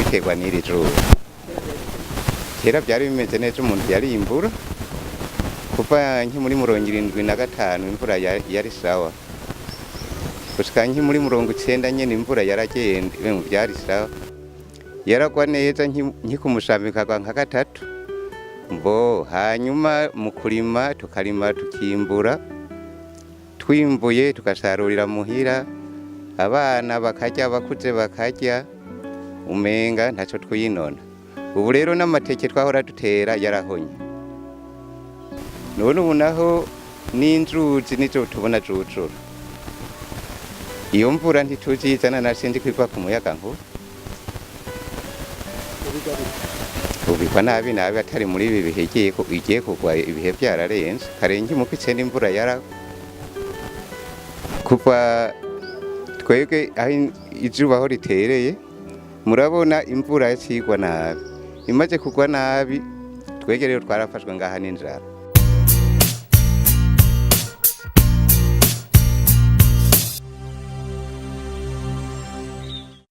biterwa n'iri zuba. Kera byari bimeze neza, umuntu yarimbura kuva muri 75 imvura yari sawa, gushika muri 90 nyene imvura yaragenda, byari sawa, yaragwa neza nkikumushambi kagwa nka gatatu. Hanyuma mu kurima tukarima tukimbura, twimbuye tugasarurira muhira, abana bakarya, abakuze bakarya, umenga ntacyo twinona. Ubu rero n'amateke twahora dutera yarahonye, none ubu naho n'inzuzi nizo tubona zuzura. Iyo mvura ntituzizana, nasindi kwigwa ku muyagankuba, ubikwa nabi atari muri ibi bihe igiye kugwa, ibihe byararenze kare nkimukitse n'imvura yaragwa. Kuva twebwe aho izuba aho ritereye, murabona imvura yakigwa nabi, imaze kugwa nabi, twege rero twarafashwe ngaha n'inzara.